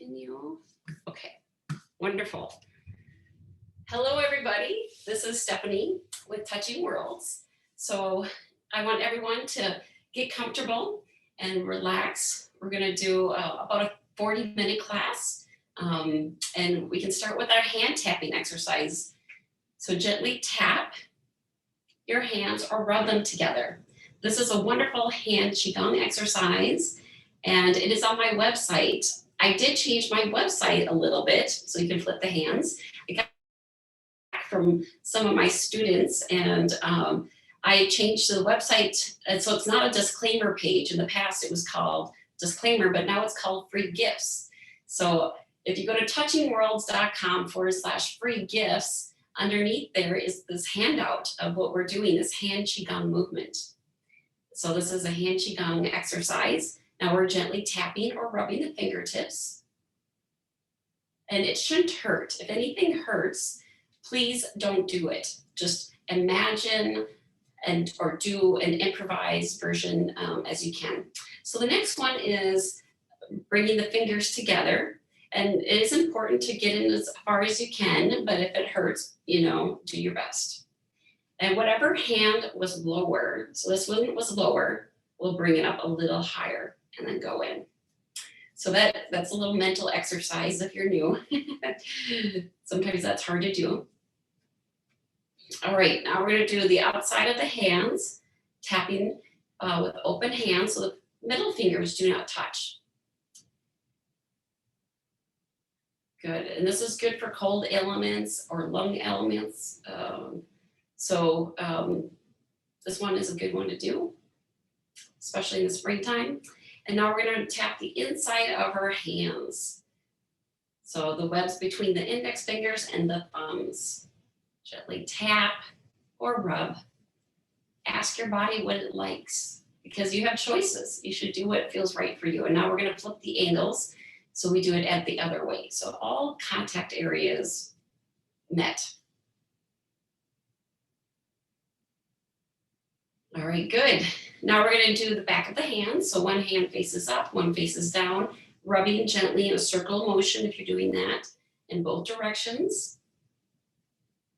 continue. Okay, wonderful. Hello, everybody. This is Stephanie with Touching Worlds. So I want everyone to get comfortable and relax. We're going to do about a 40-minute class, and we can start with our hand tapping exercise. So gently tap your hands or rub them together. This is a wonderful hand Qigong exercise, and it is on my website. I did change my website a little bit, so you can flip the hands. I got from some of my students, and I changed the website, and so it's not a disclaimer page. In the past, it was called disclaimer, but now it's called free gifts. So if you go to touchingworlds.com/free gifts, underneath there is this handout of what we're doing, this hand Qigong movement. So this is a hand Qigong exercise. Now we're gently tapping or rubbing the fingertips. And it shouldn't hurt. If anything hurts, please don't do it. Just imagine or do an improvised version as you can. So the next one is bringing the fingers together. And it is important to get in as far as you can, but if it hurts, do your best. And whatever hand was lower, so this one was lower, we'll bring it up a little higher and then go in. So that's a little mental exercise if you're new. Sometimes that's hard to do. All right, now we're going to do the outside of the hands, tapping with open hands so the middle fingers do not touch. Good, and this is good for cold ailments or lung ailments. This one is a good one to do, especially in the springtime. And now we're going to tap the inside of our hands. So the webs between the index fingers and the thumbs. Gently tap or rub. Ask your body what it likes, because you have choices. You should do what feels right for you. And now we're going to flip the angles. So we do it at the other way. So all contact areas met. All right, good. Now we're going to do the back of the hands. So one hand faces up, one faces down, rubbing gently in a circle motion if you're doing that in both directions.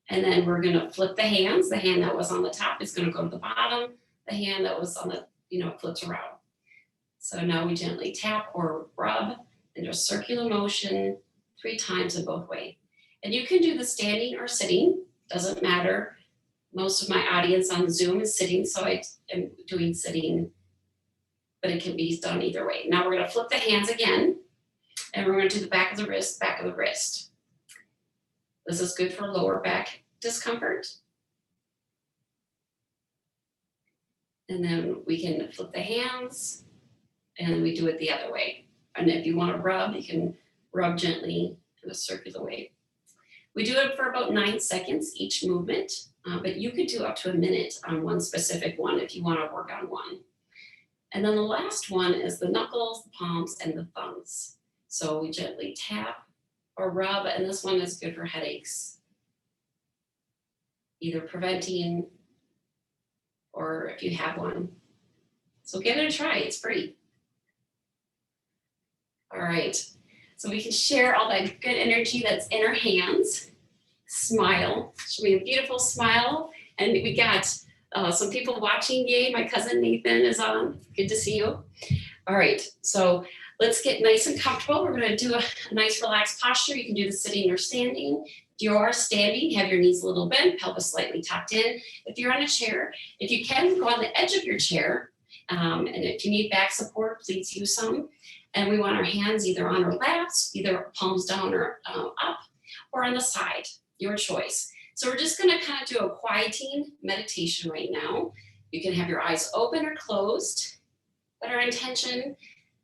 And then we're going to flip the hands. The hand that was on the top is going to go to the bottom. The hand that was on the, flips around. So now we gently tap or rub in a circular motion 3 times in both ways. And you can do the standing or sitting, doesn't matter. Most of my audience on Zoom is sitting, so I am doing sitting, but it can be done either way. Now we're going to flip the hands again, and we're going to do the back of the wrist, back of the wrist. This is good for lower back discomfort. And then we can flip the hands, and we do it the other way. And if you want to rub, you can rub gently in a circular way. We do it for about 9 seconds each movement, but you could do up to a minute on one specific one if you want to work on one. And then the last one is the knuckles, the palms, and the thumbs. So we gently tap or rub, and this one is good for headaches, either preventing or if you have one. So give it a try, it's free. All right, so we can share all that good energy that's in our hands. Smile, show me a beautiful smile. And we got some people watching, yay, my cousin Nathan is on, good to see you. All right, so let's get nice and comfortable. We're gonna do a nice relaxed posture. You can do the sitting or standing. If you are standing, have your knees a little bent, pelvis slightly tucked in. If you're on a chair, if you can, go on the edge of your chair. And if you need back support, please use some. And we want our hands either on our laps, either palms down or up, or on the side, your choice. So we're just gonna kind of do a quieting meditation right now. You can have your eyes open or closed, but our intention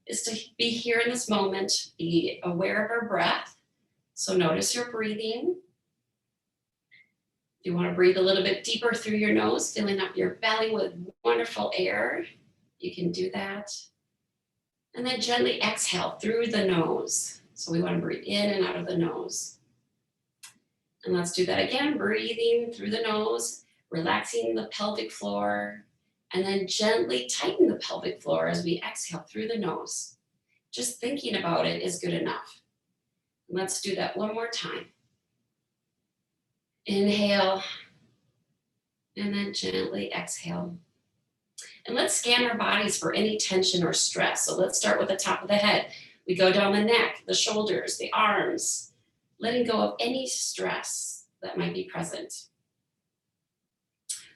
is to be here in this moment, be aware of our breath. So notice your breathing. If you want to breathe a little bit deeper through your nose, filling up your belly with wonderful air, you can do that. And then gently exhale through the nose. So we want to breathe in and out of the nose. And let's do that again, breathing through the nose, relaxing the pelvic floor, and then gently tighten the pelvic floor as we exhale through the nose. Just thinking about it is good enough. Let's do that one more time. Inhale, and then gently exhale. And let's scan our bodies for any tension or stress. So let's start with the top of the head. We go down the neck, the shoulders, the arms, letting go of any stress that might be present.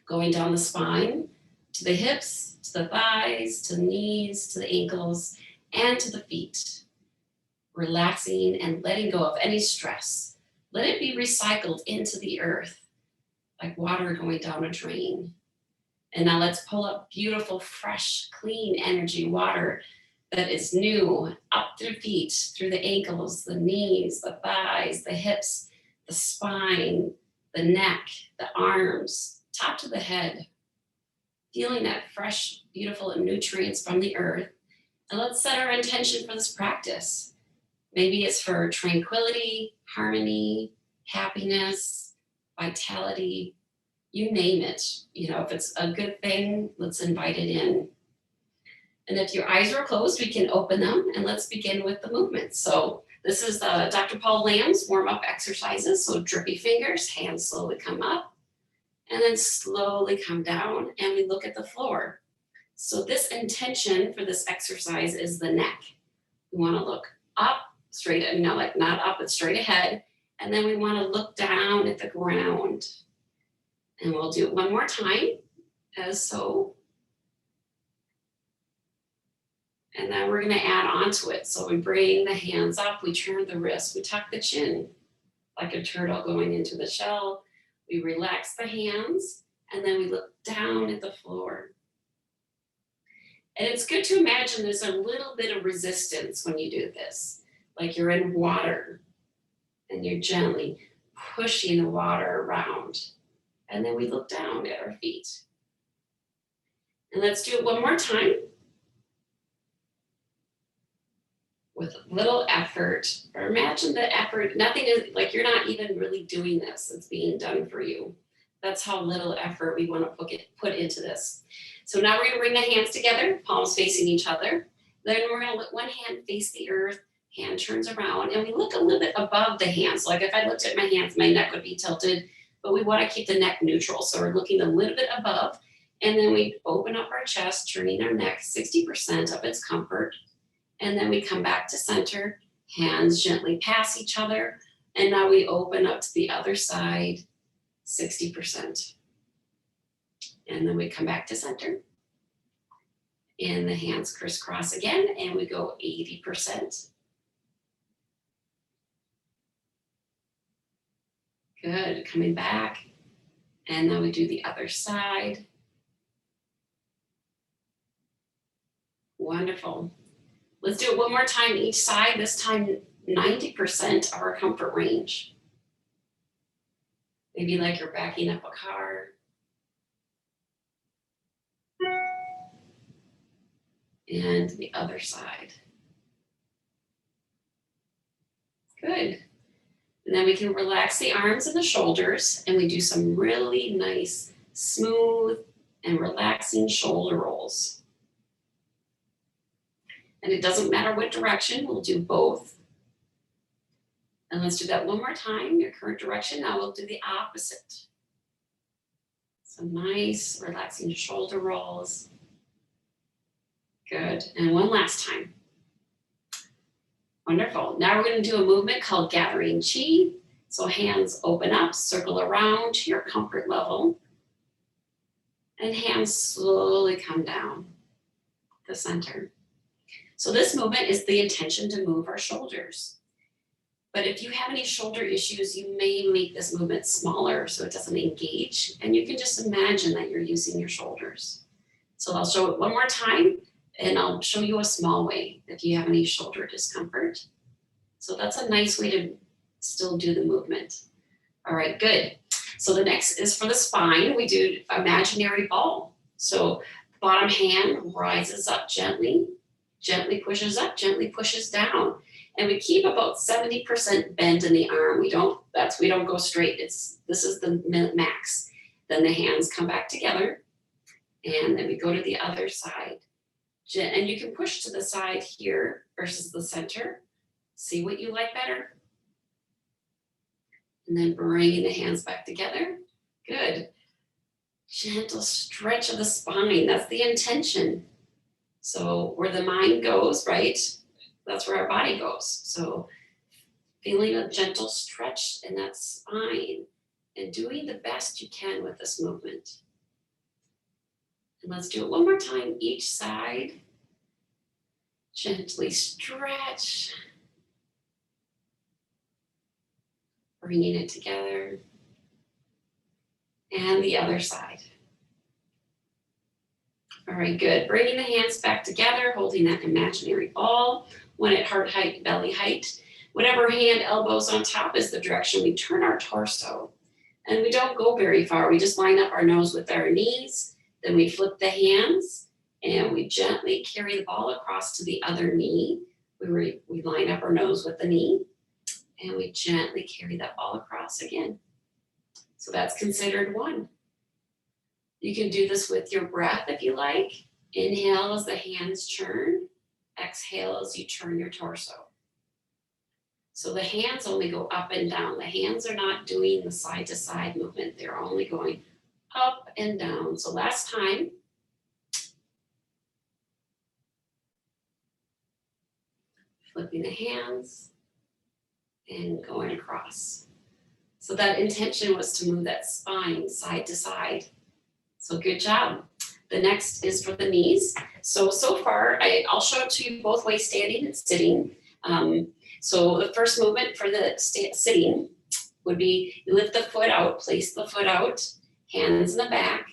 Going down the spine, to the hips, to the thighs, to the knees, to the ankles, and to the feet. Relaxing and letting go of any stress. Let it be recycled into the earth, like water going down a drain. And now let's pull up beautiful, fresh, clean energy water that is new up to the feet, through the ankles, the knees, the thighs, the hips, the spine, the neck, the arms, top to the head. Feeling that fresh, beautiful nutrients from the earth. And let's set our intention for this practice. Maybe it's for tranquility, harmony, happiness, vitality, you name it. If it's a good thing, let's invite it in. And if your eyes are closed, we can open them and let's begin with the movement. So this is the Dr. Paul Lamb's warm-up exercises. So drippy fingers, hands slowly come up and then slowly come down, and we look at the floor. So this intention for this exercise is the neck. We want to look up, straight, like not up, but straight ahead. And then we want to look down at the ground. And we'll do it one more time, as so. And then we're going to add on to it. So we bring the hands up, we turn the wrists, we tuck the chin like a turtle going into the shell. We relax the hands, and then we look down at the floor. And it's good to imagine there's a little bit of resistance when you do this, like you're in water and you're gently pushing the water around. And then we look down at our feet. And let's do it one more time. With little effort, or imagine the effort, nothing is like you're not even really doing this, it's being done for you. That's how little effort we want to put into this. So now we're going to bring the hands together, palms facing each other. Then we're going to let one hand face the earth, hand turns around, and we look a little bit above the hands. Like if I looked at my hands, my neck would be tilted, but we want to keep the neck neutral. So we're looking a little bit above, and then we open up our chest, turning our neck 60% of its comfort. And then we come back to center, hands gently pass each other. And now we open up to the other side, 60%. And then we come back to center. And the hands crisscross again, and we go 80%. Good, coming back. And then we do the other side. Wonderful. Let's do it one more time each side, this time 90% of our comfort range. Maybe like you're backing up a car. And the other side. Good. And then we can relax the arms and the shoulders, and we do some really nice, smooth, and relaxing shoulder rolls. And it doesn't matter what direction, we'll do both. And let's do that one more time, your current direction. Now we'll do the opposite. Some nice, relaxing shoulder rolls. Good, and one last time. Wonderful. Now we're going to do a movement called gathering chi. So hands open up, circle around to your comfort level. And hands slowly come down the center. So this movement is the intention to move our shoulders. But if you have any shoulder issues, you may make this movement smaller so it doesn't engage. And you can just imagine that you're using your shoulders. So I'll show it one more time, and I'll show you a small way if you have any shoulder discomfort. So that's a nice way to still do the movement. All right, good. So the next is for the spine. We do imaginary ball. So the bottom hand rises up gently, gently pushes up, gently pushes down. And we keep about 70% bend in the arm. We don't go straight. This is the max. Then the hands come back together, and then we go to the other side. And you can push to the side here versus the center. See what you like better. And then bringing the hands back together. Good. Gentle stretch of the spine. That's the intention. So where the mind goes, right? That's where our body goes. So feeling a gentle stretch in that spine and doing the best you can with this movement. And let's do it one more time, each side. Gently stretch. Bringing it together. And the other side. All right, good. Bringing the hands back together, holding that imaginary ball, one at heart height, belly height. Whatever hand, elbows on top is the direction we turn our torso. And we don't go very far. We just line up our nose with our knees. Then we flip the hands and we gently carry the ball across to the other knee. We line up our nose with the knee and we gently carry that ball across again. So that's considered one. You can do this with your breath if you like. Inhale as the hands churn. Exhale as you turn your torso. So the hands only go up and down. The hands are not doing the side to side movement. They're only going up and down. So last time. Flipping the hands and going across. So that intention was to move that spine side to side. So good job. The next is for the knees. So far, I'll show it to you both ways, standing and sitting. So the first movement for the sitting would be you lift the foot out, place the foot out, hands in the back,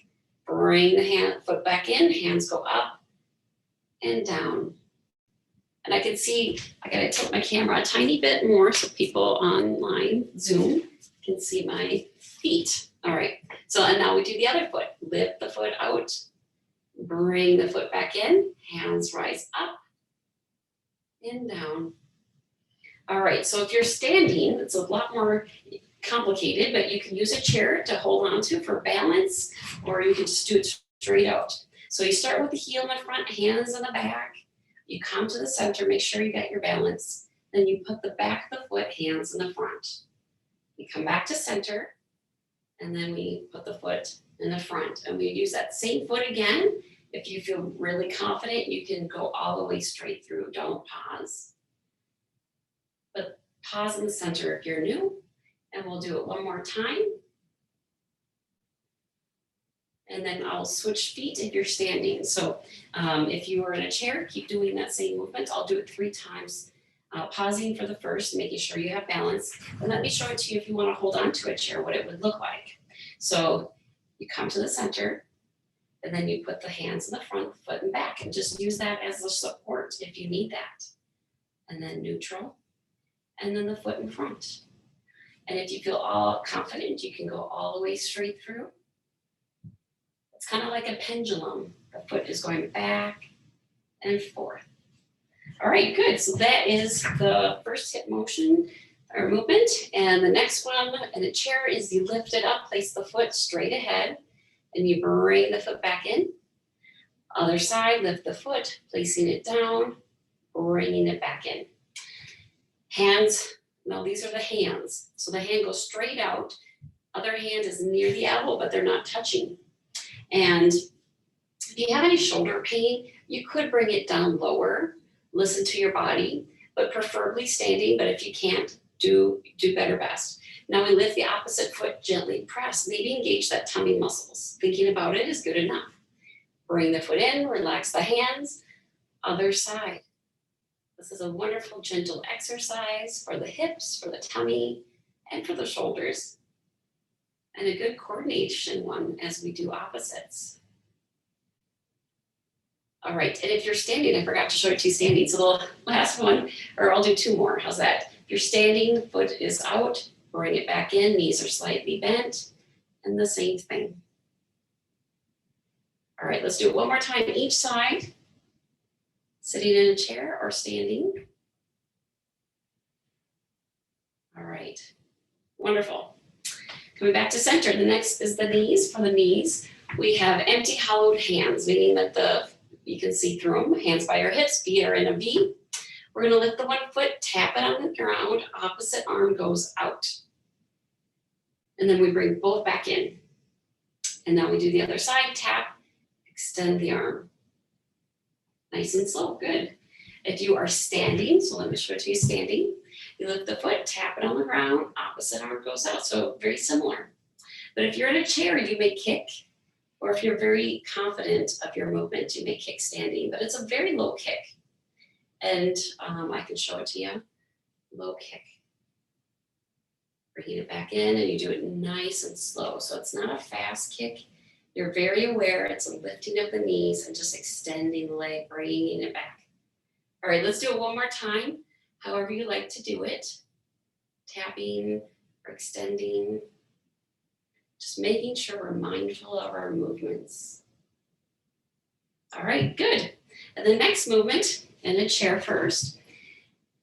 bring the foot back in, hands go up and down. And I can see, I gotta tilt my camera a tiny bit more so people online, Zoom, can see my feet. All right, so and now we do the other foot. Lift the foot out, bring the foot back in, hands rise up and down. All right, so if you're standing, it's a lot more complicated, but you can use a chair to hold on to for balance, or you can just do it straight out. So you start with the heel in the front, hands in the back. You come to the center, make sure you got your balance. Then you put the back of the foot, hands in the front. You come back to center, and then we put the foot in the front. And we use that same foot again. If you feel really confident, you can go all the way straight through. Don't pause. But pause in the center if you're new. And we'll do it one more time. And then I'll switch feet if you're standing. So if you are in a chair, keep doing that same movement. I'll do it 3 times. Pausing for the first, making sure you have balance. And let me show it to you if you want to hold on to a chair, what it would look like. So you come to the center, and then you put the hands in the front, foot and back, and just use that as a support if you need that. And then neutral, and then the foot in front. And if you feel all confident, you can go all the way straight through. It's kind of like a pendulum. The foot is going back and forth. All right, good. So that is the first hip motion or movement. And the next one in the chair is you lift it up, place the foot straight ahead, and you bring the foot back in. Other side, lift the foot, placing it down, bringing it back in. Hands, now these are the hands. So the hand goes straight out. Other hand is near the elbow, but they're not touching. And if you have any shoulder pain, you could bring it down lower. Listen to your body, but preferably standing. But if you can't, do better best. Now we lift the opposite foot, gently press. Maybe engage that tummy muscles. Thinking about it is good enough. Bring the foot in, relax the hands. Other side. This is a wonderful, gentle exercise for the hips, for the tummy, and for the shoulders. And a good coordination one as we do opposites. All right, and if you're standing, I forgot to show it to you standing. So the last one, or I'll do 2 more. How's that? If you're standing, foot is out, bring it back in, knees are slightly bent, and the same thing. All right, let's do it one more time each side. Sitting in a chair or standing. All right, wonderful. Coming back to center, the next is the knees. For the knees, we have empty hollowed hands, meaning that you can see through them, hands by our hips, feet are in a V. We're gonna lift the one foot, tap it on the ground, opposite arm goes out. And then we bring both back in. And now we do the other side, tap, extend the arm. Nice and slow, good. If you are standing, so let me show it to you standing, you lift the foot, tap it on the ground, opposite arm goes out, so very similar. But if you're in a chair, you may kick, or if you're very confident of your movement, you may kick standing, but it's a very low kick. And I can show it to you, low kick. Bringing it back in, and you do it nice and slow. So it's not a fast kick. You're very aware. It's a lifting of the knees and just extending the leg, bringing it back. All right, let's do it one more time, however you like to do it. Tapping or extending. Just making sure we're mindful of our movements. All right, good. And the next movement, in a chair first.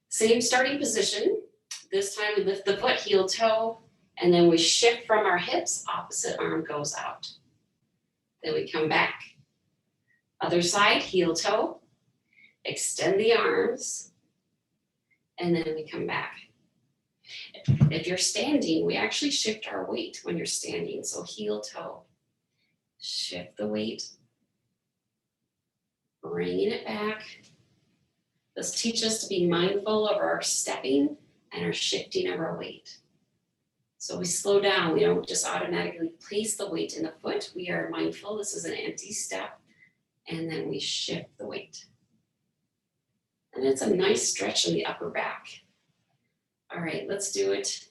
Same starting position. This time we lift the foot, heel toe, and then we shift from our hips, opposite arm goes out. Then we come back. Other side, heel toe, extend the arms, and then we come back. If you're standing, we actually shift our weight when you're standing. So heel toe, shift the weight, bringing it back. This teaches us to be mindful of our stepping and our shifting of our weight. So we slow down. We don't just automatically place the weight in the foot. We are mindful. This is an empty step. And then we shift the weight. And it's a nice stretch in the upper back. All right, let's do it.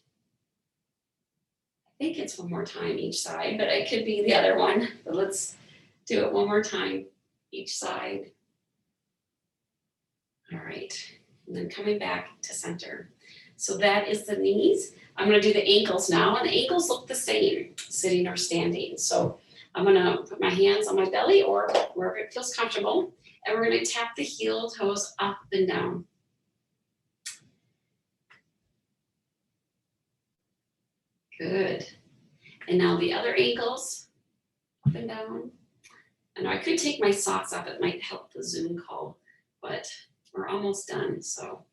I think it's one more time each side, but it could be the other one. But let's do it one more time each side. All right, and then coming back to center. So that is the knees. I'm going to do the ankles now, and the ankles look the same, sitting or standing. So I'm going to put my hands on my belly or wherever it feels comfortable, and we're going to tap the heel toes up and down. Good. And now the other ankles, up and down. And I could take my socks off. It might help the Zoom call, but we're almost done. So,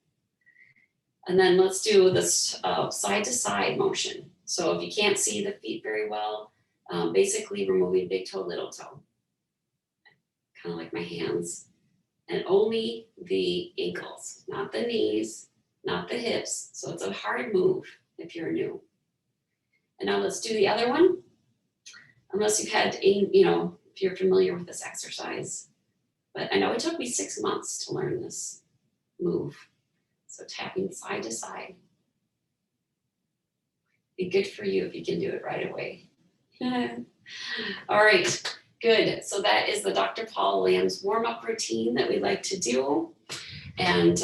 and then let's do this side to side motion. So if you can't see the feet very well, basically we're moving big toe, little toe, kind of like my hands, and only the ankles, not the knees, not the hips. So it's a hard move if you're new. And now let's do the other one. Unless you've had, if you're familiar with this exercise. But I know it took me 6 months to learn this move. So tapping side to side. Be good for you if you can do it right away. All right, good. So that is the Dr. Paul Lamb's warm-up routine that we like to do. And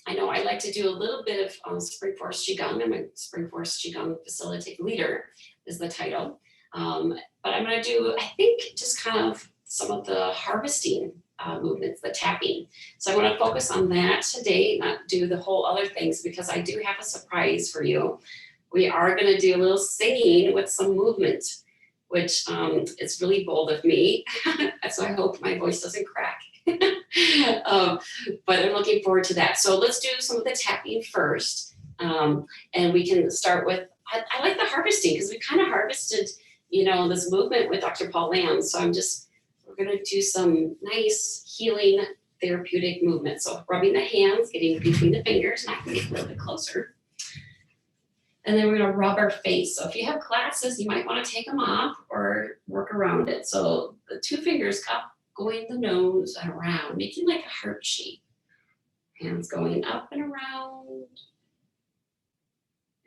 I know I like to do a little bit of Spring Forest Qigong. I'm a Spring Forest Qigong facilitator leader is the title. But I'm going to do, I think, just kind of some of the harvesting movements, the tapping. So I want to focus on that today, not do the whole other things, because I do have a surprise for you. We are going to do a little singing with some movement, which is really bold of me. So I hope my voice doesn't crack. But I'm looking forward to that. So let's do some of the tapping first. And we can start with, I like the harvesting because we kind of harvested, this movement with Dr. Paul Lamb. So we're going to do some nice healing therapeutic movement. So rubbing the hands, getting between the fingers, and I can get a little bit closer. And then we're going to rub our face. So if you have glasses, you might want to take them off or work around it. So the 2 fingers up, going the nose and around, making like a heart shape. Hands going up and around.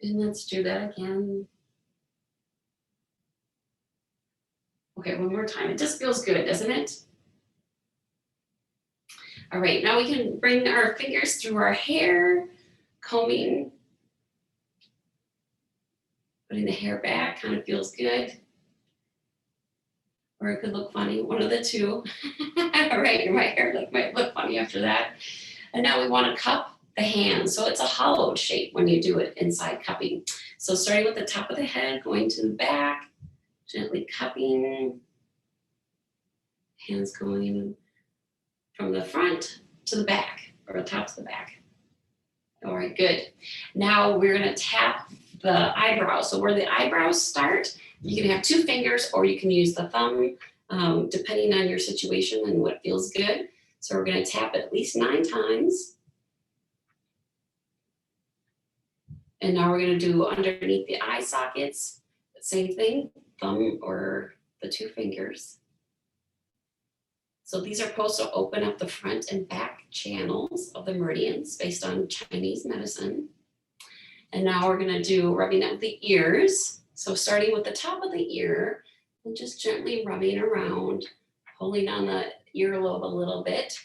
And let's do that again. Okay, one more time. It just feels good, doesn't it? All right, now we can bring our fingers through our hair, combing, putting the hair back, kind of feels good. Or it could look funny, one of the two. All right, my hair might look funny after that. And now we want to cup the hands. So it's a hollowed shape when you do it inside cupping. So starting with the top of the head, going to the back, gently cupping. Hands going from the front to the back, or the top to the back. All right, good. Now we're going to tap the eyebrows. So where the eyebrows start, you can have 2 fingers or you can use the thumb, depending on your situation and what feels good. So we're going to tap at least 9 times. And now we're going to do underneath the eye sockets, same thing, thumb or the 2 fingers. So these are supposed to open up the front and back channels of the meridians based on Chinese medicine. And now we're going to do rubbing up the ears. So starting with the top of the ear and just gently rubbing around, pulling on the earlobe a little bit.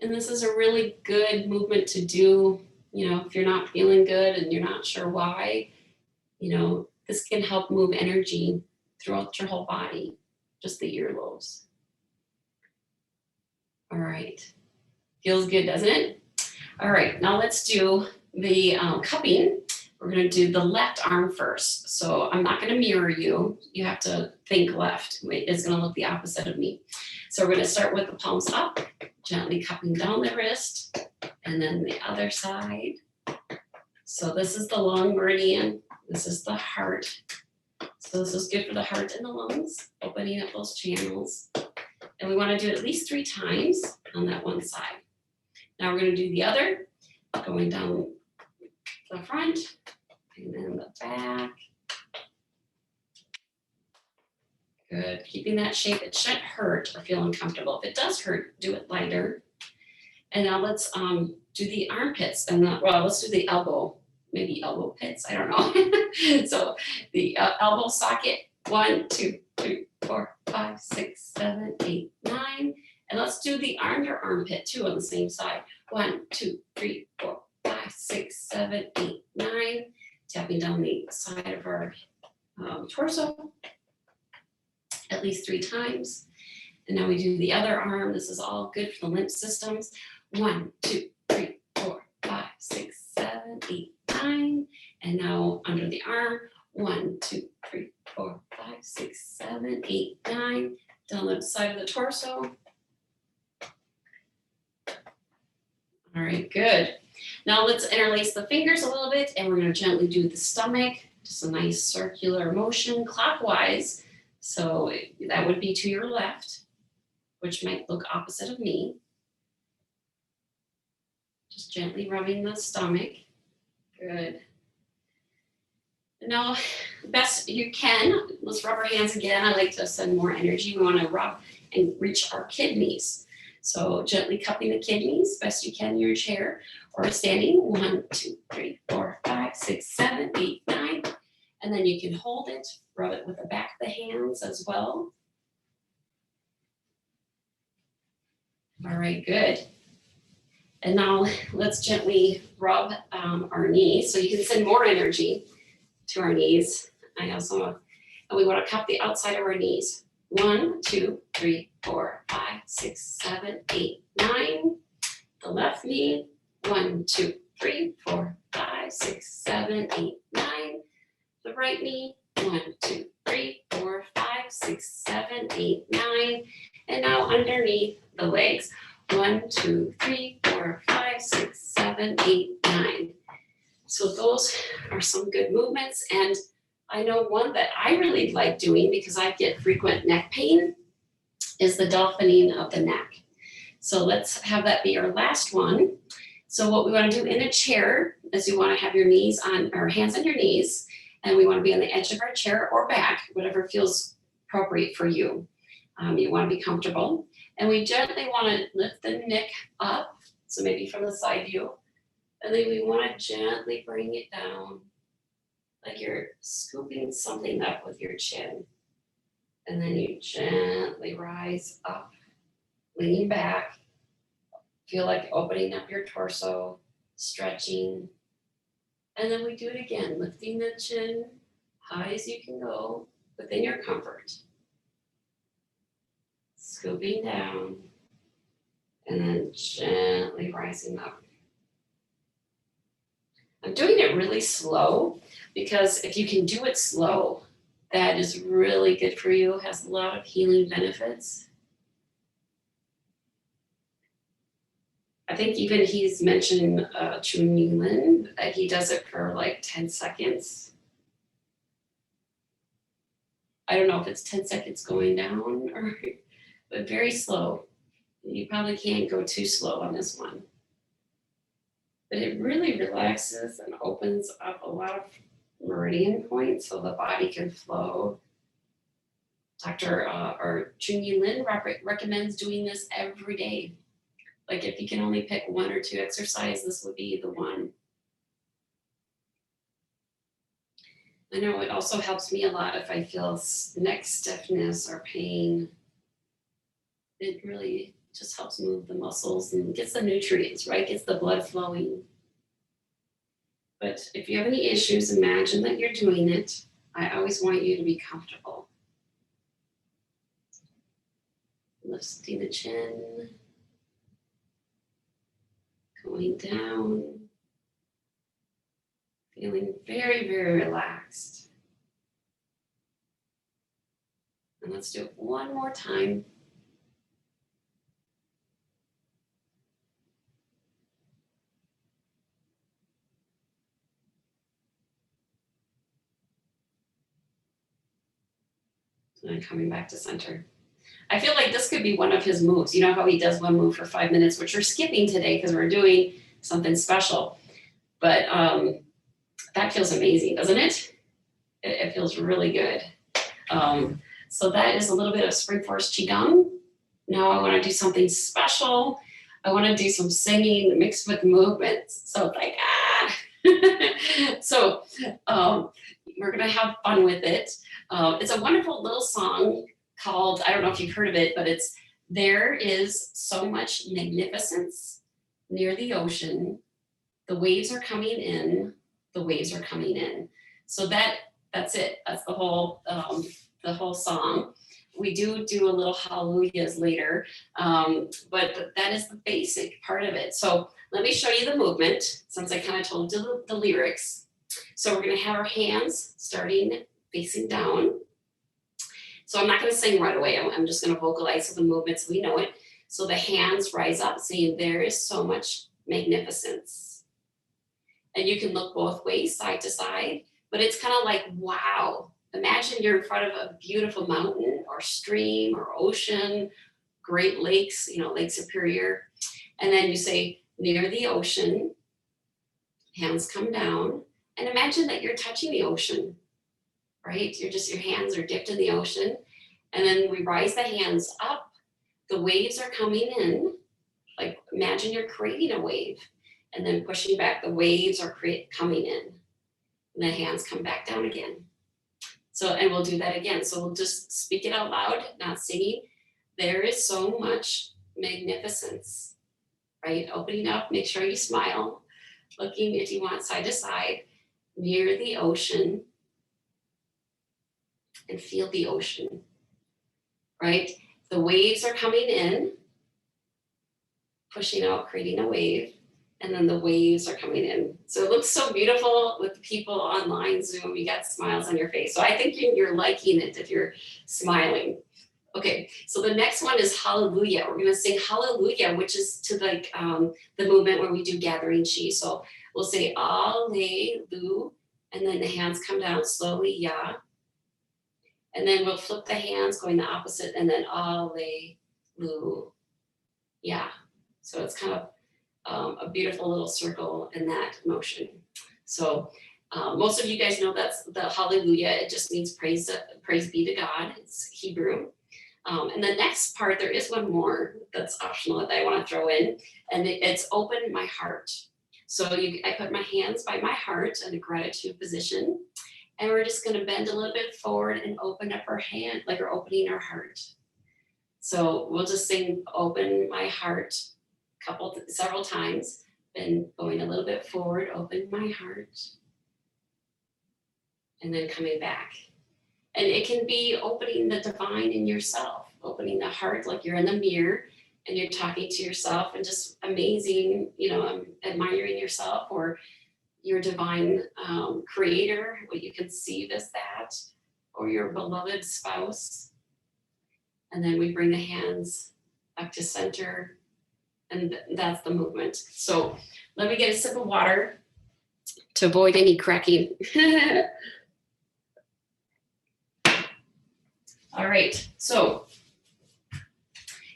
And this is a really good movement to do, if you're not feeling good and you're not sure why, this can help move energy throughout your whole body, just the earlobes. All right. Feels good, doesn't it? All right, now let's do the cupping. We're going to do the left arm first. So I'm not going to mirror you. You have to think left. It's going to look the opposite of me. So we're going to start with the palms up, gently cupping down the wrist, and then the other side. So this is the long meridian. This is the heart. So this is good for the heart and the lungs, opening up those channels. And we want to do it at least 3 times on that one side. Now we're going to do the other, going down the front and then the back. Good. Keeping that shape. It shouldn't hurt or feel uncomfortable. If it does hurt, do it lighter. And now let's do the armpits and let's do the elbow, maybe elbow pits. I don't know. So the elbow socket. 1, 2, 3, 4, 5, 6, 7, 8, 9. And let's do the under armpit too on the same side. 1, 2, 3, 4, 5, 6, 7, 8, 9. Tapping down the side of our torso at least 3 times. And now we do the other arm. This is all good for the lymph systems. 1, 2, 3, 4, 5, 6, 7, 8, 9. And now under the arm. 1, 2, 3, 4, 5, 6, 7, 8, 9. Down the side of the torso. All right, good. Now let's interlace the fingers a little bit and we're going to gently do the stomach. Just a nice circular motion clockwise. So that would be to your left, which might look opposite of me. Just gently rubbing the stomach. Good. Now, best you can, let's rub our hands again. I like to send more energy. We want to rub and reach our kidneys. So gently cupping the kidneys, best you can in your chair or standing. 1, 2, 3, 4, 5, 6, 7, 8, 9. And then you can hold it, rub it with the back of the hands as well. All right, good. And now let's gently rub our knees. So you can send more energy to our knees. And we want to cup the outside of our knees. 1, 2, 3, 4, 5, 6, 7, 8, 9. The left knee. 1, 2, 3, 4, 5, 6, 7, 8, 9. The right knee. 1, 2, 3, 4, 5, 6, 7, 8, 9. And now underneath the legs. 1, 2, 3, 4, 5, 6, 7, 8, 9. So those are some good movements. And I know one that I really like doing because I get frequent neck pain is the dolphining of the neck. So let's have that be our last one. So what we want to do in a chair is you want to have your knees on, or hands on your knees, and we want to be on the edge of our chair or back, whatever feels appropriate for you. You want to be comfortable. And we gently want to lift the neck up, so maybe from the side view. And then we want to gently bring it down, like you're scooping something up with your chin. And then you gently rise up, leaning back. Feel like opening up your torso, stretching. And then we do it again, lifting the chin high as you can go within your comfort. Scooping down and then gently rising up. I'm doing it really slow because if you can do it slow, that is really good for you, has a lot of healing benefits. I think even he's mentioned Chun that he does it for like 10 seconds. I don't know if it's 10 seconds going down or, but very slow. You probably can't go too slow on this one. But it really relaxes and opens up a lot of meridian points so the body can flow. Dr. Or Chun Lin recommends doing this every day. Like if you can only pick one or two exercises, this would be the one. I know it also helps me a lot if I feel neck stiffness or pain. It really just helps move the muscles and gets the nutrients, right? Gets the blood flowing. But if you have any issues, imagine that you're doing it. I always want you to be comfortable. Lifting the chin, going down, feeling very, very relaxed. And let's do it one more time. And then coming back to center. I feel like this could be one of his moves. You know how he does one move for 5 minutes, which we're skipping today because we're doing something special. But that feels amazing, doesn't it? It feels really good. So that is a little bit of Spring Forest Qigong. Now I want to do something special. I want to do some singing mixed with movements. So it's like, so we're going to have fun with it. It's a wonderful little song called, I don't know if you've heard of it, but it's There Is So Much Magnificence Near the Ocean. The waves are coming in. The waves are coming in. So that's it. That's the whole song. We do a little hallelujahs later, but that is the basic part of it. So let me show you the movement since I kind of told you the lyrics. So we're going to have our hands starting facing down. So I'm not going to sing right away. I'm just going to vocalize the movement so we know it. So the hands rise up saying there is so much magnificence. And you can look both ways, side to side, but it's kind of like, wow. Imagine you're in front of a beautiful mountain or stream or ocean, Great Lakes, Lake Superior. And then you say, near the ocean, hands come down. And imagine that you're touching the ocean, right? Your hands are dipped in the ocean. And then we rise the hands up. The waves are coming in. Like imagine you're creating a wave and then pushing back. The waves are coming in. And the hands come back down again. So, and we'll do that again. So we'll just speak it out loud, not singing. There is so much magnificence, right? Opening up, make sure you smile. Looking, if you want, side to side, near the ocean. And feel the ocean, right? The waves are coming in, pushing out, creating a wave. And then the waves are coming in. So it looks so beautiful with people online, Zoom, you got smiles on your face. So I think you're liking it if you're smiling. Okay, so the next one is Hallelujah. We're gonna sing Hallelujah, which is to the movement where we do gathering chi. So we'll say Alleluia, and then the hands come down slowly, Yah. And then we'll flip the hands going the opposite, and then Alleluia. So it's kind of a beautiful little circle in that motion. So most of you guys know that's the Hallelujah. It just means praise be to God. It's Hebrew. And the next part, there is one more that's optional that I want to throw in, and it's open my heart. So I put my hands by my heart in a gratitude position, and we're just going to bend a little bit forward and open up our hand, like we're opening our heart. So we'll just sing "Open My Heart" several times, then going a little bit forward, open my heart, and then coming back. And it can be opening the divine in yourself, opening the heart like you're in the mirror and you're talking to yourself and just amazing, admiring yourself or your divine creator, what you conceive as that, or your beloved spouse. And then we bring the hands back to center And that's the movement. So let me get a sip of water to avoid any cracking. All right, so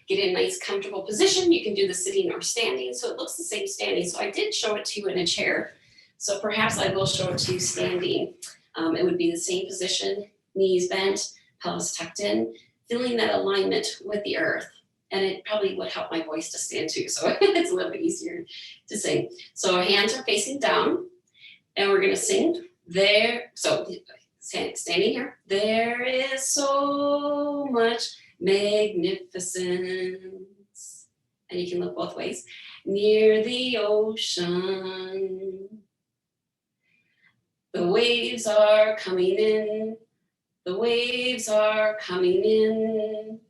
get in a nice comfortable position. You can do the sitting or standing, so it looks the same standing. So I did show it to you in a chair, so perhaps I will show it to you standing. It would be the same position, knees bent, pelvis tucked in, feeling that alignment with the earth. And it probably would help my voice to stand too, so it's a little bit easier to sing. So hands are facing down, and we're gonna sing there. So standing here. There is so much magnificence. And you can look both ways. Near the ocean. The waves are coming in. The waves are coming in.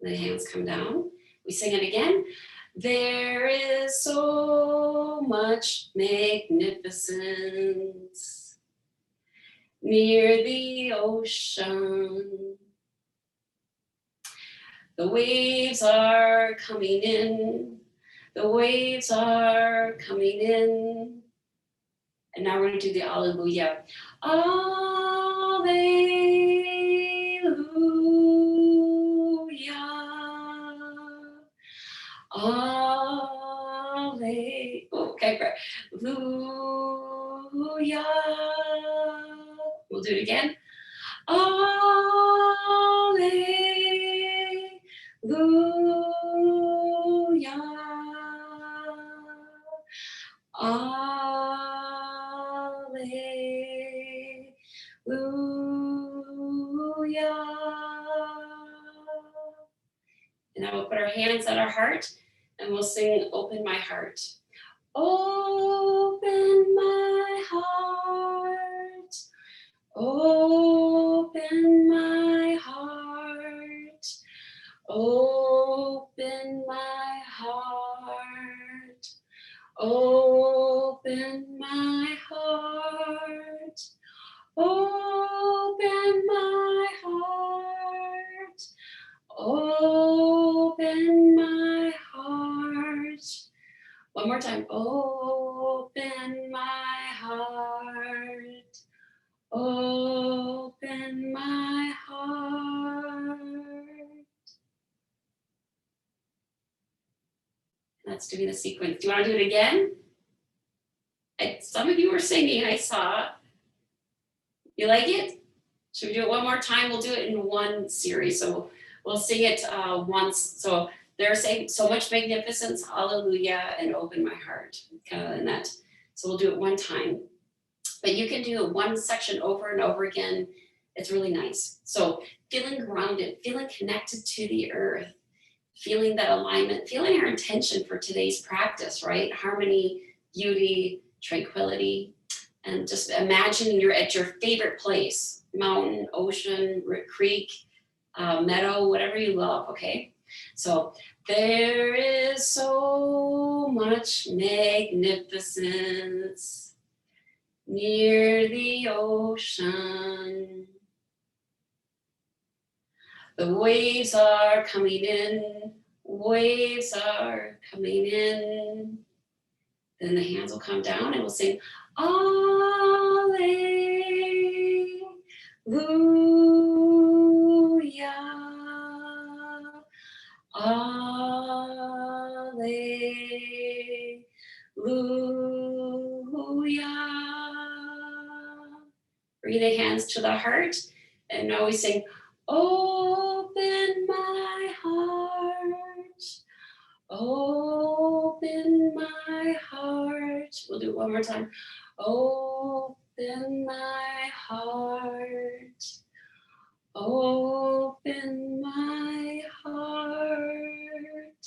The hands come down. We sing it again. There is so much magnificence near the ocean. The waves are coming in. The waves are coming in. And now we're going to do the Alleluia. Alleluia. Okay, great. Alleluia. We'll do it again. Alleluia. Alleluia. And now we'll put our hands on our heart and we'll sing Open My Heart. Open my heart. Open my heart. Open my heart. Open my heart. Open my heart. Open my heart. One more time. Open my heart. Open my heart. Let's do the sequence. Do you want to do it again? Some of you were singing, I saw. You like it? Should we do it one more time? We'll do it in one series. So we'll sing it once. So they're saying so much magnificence, hallelujah, and open my heart. Kind of in that. So we'll do it one time. But you can do one section over and over again. It's really nice. So feeling grounded, feeling connected to the earth, feeling that alignment, feeling our intention for today's practice, right? Harmony, beauty, tranquility, and just imagine you're at your favorite place, mountain, ocean, creek, meadow, whatever you love, okay? So there is so much magnificence near the ocean. The waves are coming in, waves are coming in. Then the hands will come down and we'll sing, Alleluia, Alleluia. Bring the hands to the heart and now we sing, open my heart, open my heart. We'll do it one more time. Open my heart, open my heart.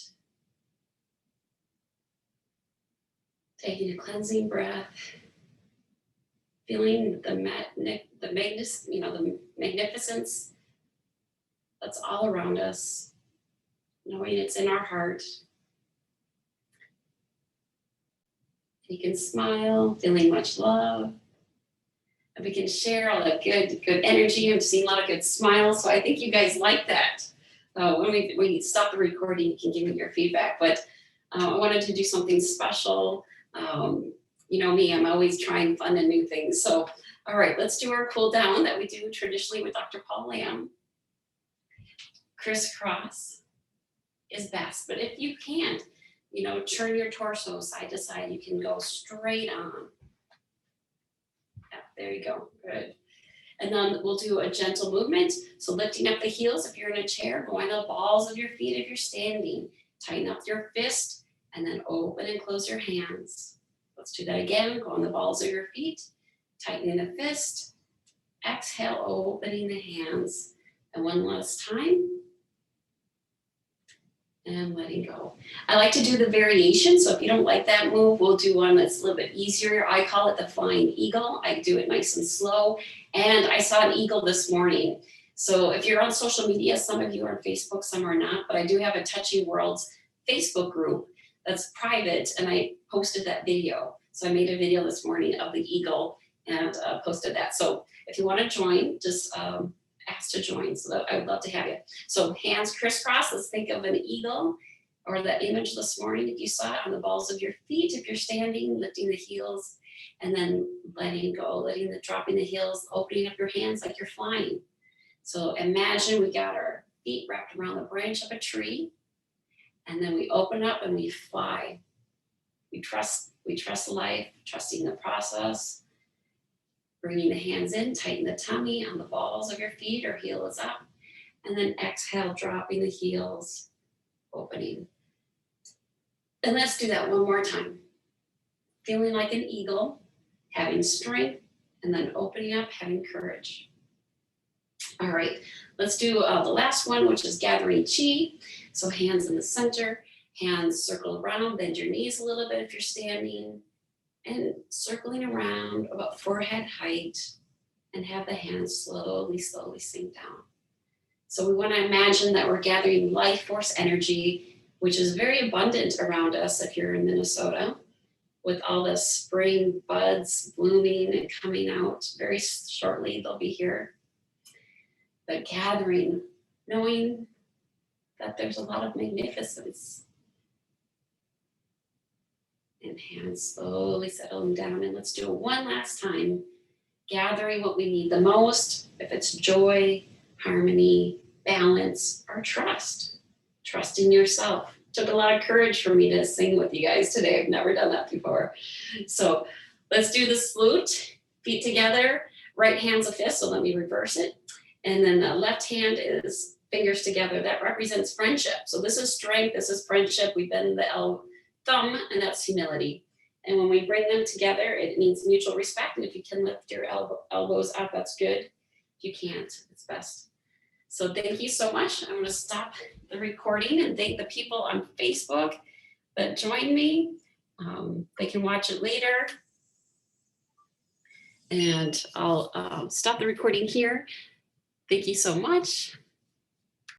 Taking a cleansing breath, feeling the magnificence that's all around us, knowing it's in our heart. You can smile, feeling much love. And we can share all the good energy. I'm seeing a lot of good smiles, so I think you guys like that. When we stop the recording, you can give me your feedback. But I wanted to do something special. You know me, I'm always trying fun and new things. So, all right, let's do our cool down that we do traditionally with Dr. Paul Lamb. Crisscross is best, but if you can't, you know, turn your torso side to side. You can go straight on. Yeah, there you go, good. And then we'll do a gentle movement. So lifting up the heels if you're in a chair, go on the balls of your feet if you're standing. Tighten up your fist and then open and close your hands. Let's do that again. Go on the balls of your feet, tightening the fist. Exhale, opening the hands. And one last time. And letting go. I like to do the variation. So if you don't like that move, we'll do one that's a little bit easier. I call it the flying eagle. I do it nice and slow. And I saw an eagle this morning. So if you're on social media, some of you are on Facebook, some are not, but I do have a Touchy Worlds Facebook group that's private, and I posted that video. So I made a video this morning of the eagle and posted that. So if you want to join, just ask to join. So I would love to have you. So hands crisscross. Let's think of an eagle or the image this morning. If you saw it on the balls of your feet, if you're standing, lifting the heels, and then letting go, dropping the heels, opening up your hands like you're flying. So imagine we got our feet wrapped around the branch of a tree, and then we open up and we fly. We trust life, trusting the process. Bringing the hands in, tighten the tummy on the balls of your feet or heel is up. And then exhale, dropping the heels, opening. And let's do that one more time. Feeling like an eagle, having strength, and then opening up, having courage. All right, let's do the last one, which is gathering chi. So hands in the center, hands circle around, bend your knees a little bit if you're standing. And circling around about forehead height and have the hands slowly sink down. So we want to imagine that we're gathering life force energy, which is very abundant around us if you're in Minnesota, with all the spring buds blooming and coming out. Very shortly, they'll be here. But gathering, knowing that there's a lot of magnificence. And hands slowly settling down. And let's do it one last time. Gathering what we need the most, if it's joy, harmony, balance, or trust. Trust in yourself. Took a lot of courage for me to sing with you guys today. I've never done that before. So let's do the salute. Feet together, right hand's a fist, so let me reverse it. And then the left hand is fingers together. That represents friendship. So this is strength, this is friendship. We bend the thumb, and that's humility. And when we bring them together, it means mutual respect. And if you can lift your elbows up, that's good. If you can't, it's best. So thank you so much. I'm going to stop the recording and thank the people on Facebook that joined me. They can watch it later. And I'll stop the recording here. Thank you so much.